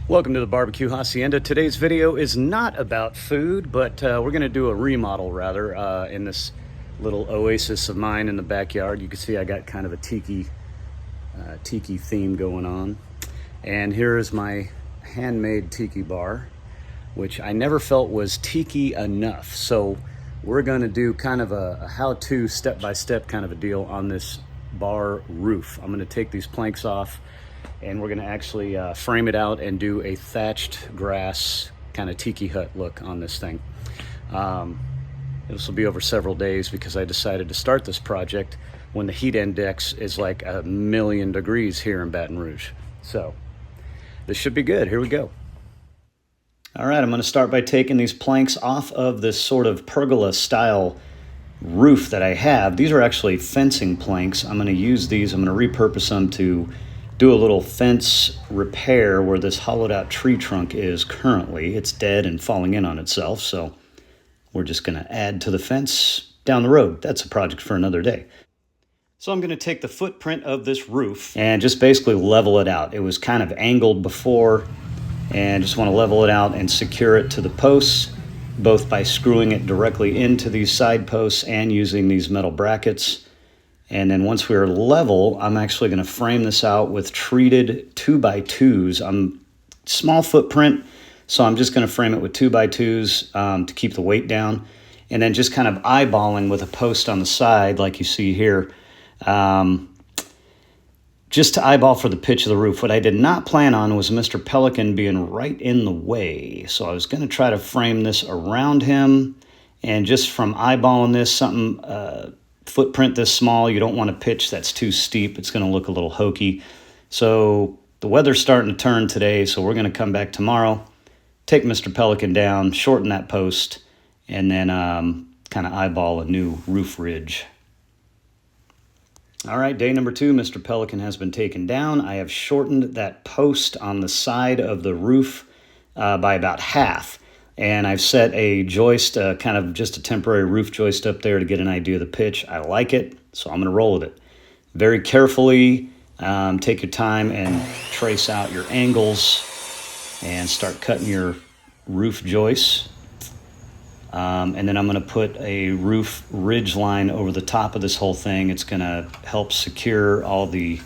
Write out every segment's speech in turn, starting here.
Welcome to the BBQ Haasienda. Today's video is not about food, but we're going to do a remodel rather in this little oasis of mine in the backyard. You can see I got kind of a tiki theme going on. And here is my handmade tiki bar, which I never felt was tiki enough. So we're going to do kind of a how-to step-by-step kind of a deal on this bar roof. I'm going to take these planks off and we're going to actually frame it out and do a thatched grass kind of tiki hut look on this thing. This will be over several days because I decided to start this project when the heat index is like 1,000,000 degrees here in Baton Rouge. So this should be good. Here we go. All right, I'm going to start by taking these planks off of this sort of pergola style roof that I have. These are actually fencing planks. I'm going to use these. I'm going to repurpose them to do a little fence repair where this hollowed out tree trunk is currently. It's dead and falling in on itself, so we're just going to add to the fence down the road. That's a project for another day. So I'm going to take the footprint of this roof and just basically level it out. It was kind of angled before, and just want to level it out and secure it to the posts, both by screwing it directly into these side posts and using these metal brackets. And then once we're level, I'm actually going to frame this out with treated 2x2s. I'm small footprint, so I'm just going to frame it with 2x2s to keep the weight down. And then just kind of eyeballing with a post on the side like you see here, just to eyeball for the pitch of the roof. What I did not plan on was Mr. Pelican being right in the way. So I was going to try to frame this around him, and just from eyeballing this, something footprint this small, you don't want a pitch that's too steep. It's going to look a little hokey. So the weather's starting to turn today, so we're going to come back tomorrow, take Mr. Pelican down, shorten that post, and then kind of eyeball a new roof ridge. All right, day number 2, Mr. Pelican has been taken down. I have shortened that post on the side of the roof by about half. And I've set a joist, kind of just a temporary roof joist up there to get an idea of the pitch. I like it, so I'm going to roll with it. Very carefully, take your time and trace out your angles and start cutting your roof joists. And then I'm going to put a roof ridge line over the top of this whole thing. It's going to help secure all the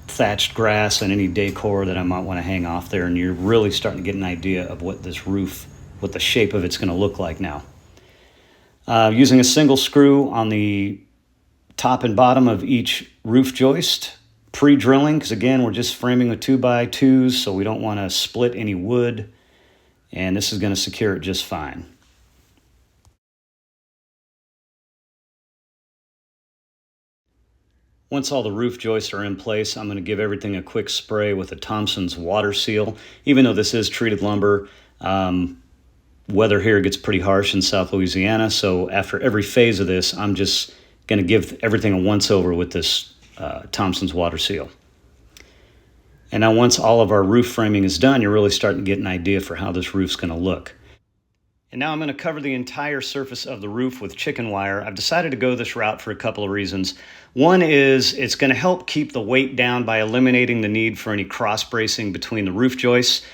thatched grass and any decor that I might want to hang off there, and you're really starting to get an idea of what this roof, what the shape of it's going to look like now. Using a single screw on the top and bottom of each roof joist, pre-drilling, because again, we're just framing with 2x2s, so we don't want to split any wood, and this is going to secure it just fine. Once all the roof joists are in place, I'm going to give everything a quick spray with a Thompson's water seal. Even though this is treated lumber, weather here gets pretty harsh in South Louisiana, so after every phase of this, I'm just going to give everything a once-over with this Thompson's water seal. And now once all of our roof framing is done, you're really starting to get an idea for how this roof's going to look. And now I'm going to cover the entire surface of the roof with chicken wire. I've decided to go this route for a couple of reasons. One is it's going to help keep the weight down by eliminating the need for any cross bracing between the roof joists.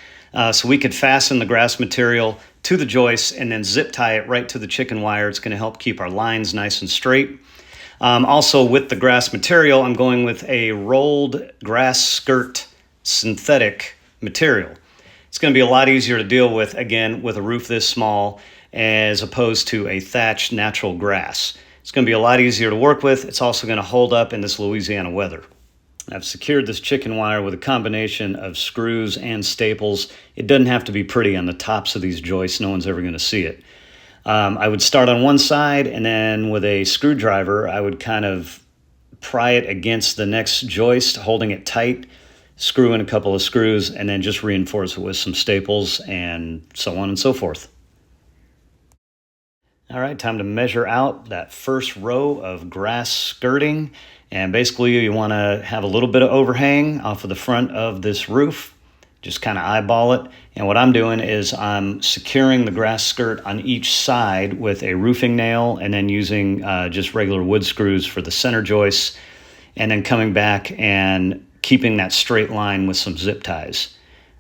So we could fasten the grass material to the joists and then zip tie it right to the chicken wire. It's going to help keep our lines nice and straight. Also with the grass material, I'm going with a rolled grass skirt synthetic material. It's going to be a lot easier to deal with, again, with a roof this small as opposed to a thatched natural grass. It's going to be a lot easier to work with. It's also going to hold up in this Louisiana weather. I've secured this chicken wire with a combination of screws and staples. It doesn't have to be pretty on the tops of these joists. No one's ever going to see it. I would start on one side, and then with a screwdriver, I would kind of pry it against the next joist, holding it tight, screw in a couple of screws, and then just reinforce it with some staples and so on and so forth. All right, time to measure out that first row of grass skirting. And basically you want to have a little bit of overhang off of the front of this roof. Just kind of eyeball it. And what I'm doing is I'm securing the grass skirt on each side with a roofing nail, and then using just regular wood screws for the center joists, and then coming back and keeping that straight line with some zip ties.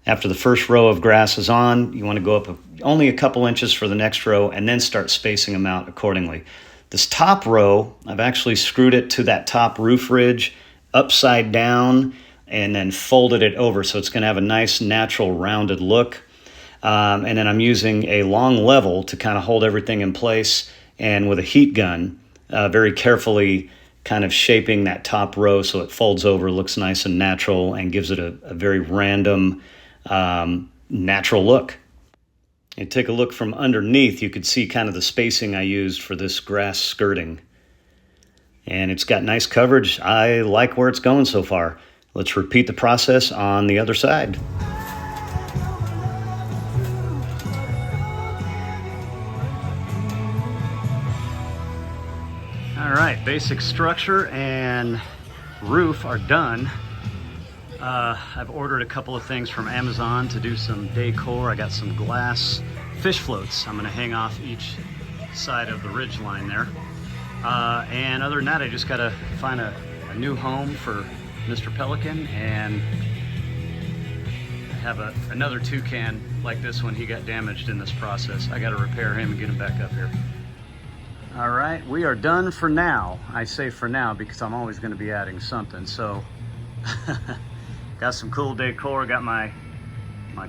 After the first row of grass is on, you want to go up only a couple inches for the next row and then start spacing them out accordingly. This top row, I've actually screwed it to that top roof ridge upside down and then folded it over, so it's going to have a nice natural rounded look. And then I'm using a long level to kind of hold everything in place, and with a heat gun, very carefully kind of shaping that top row so it folds over, looks nice and natural, and gives it a very random, natural look. You take a look from underneath, you could see kind of the spacing I used for this grass skirting. And it's got nice coverage. I like where it's going so far. Let's repeat the process on the other side. All right, basic structure and roof are done. I've ordered a couple of things from Amazon to do some decor. I got some glass fish floats I'm gonna hang off each side of the ridge line there. And other than that, I just gotta find a new home for Mr. Pelican, and I have another toucan like this one. He got damaged in this process. I gotta repair him and get him back up here. All right, we are done for now. I say for now because I'm always gonna be adding something. So, got some cool decor. Got my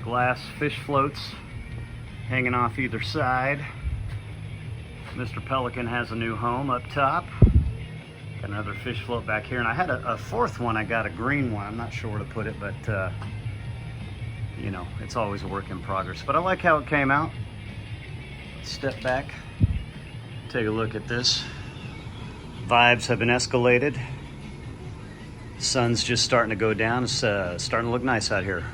glass fish floats hanging off either side. Mr. Pelican has a new home up top. Got another fish float back here, and I had a fourth one. I got a green one. I'm not sure where to put it, but you know, it's always a work in progress. But I like how it came out. Let's step back, take a look at this. Vibes have been escalated. Sun's just starting to go down. It's starting to look nice out here.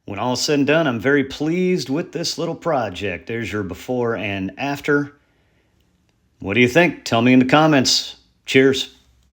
When all is said and done, I'm very pleased with this little project. There's your before and after. What do you think? Tell me in the comments. Cheers.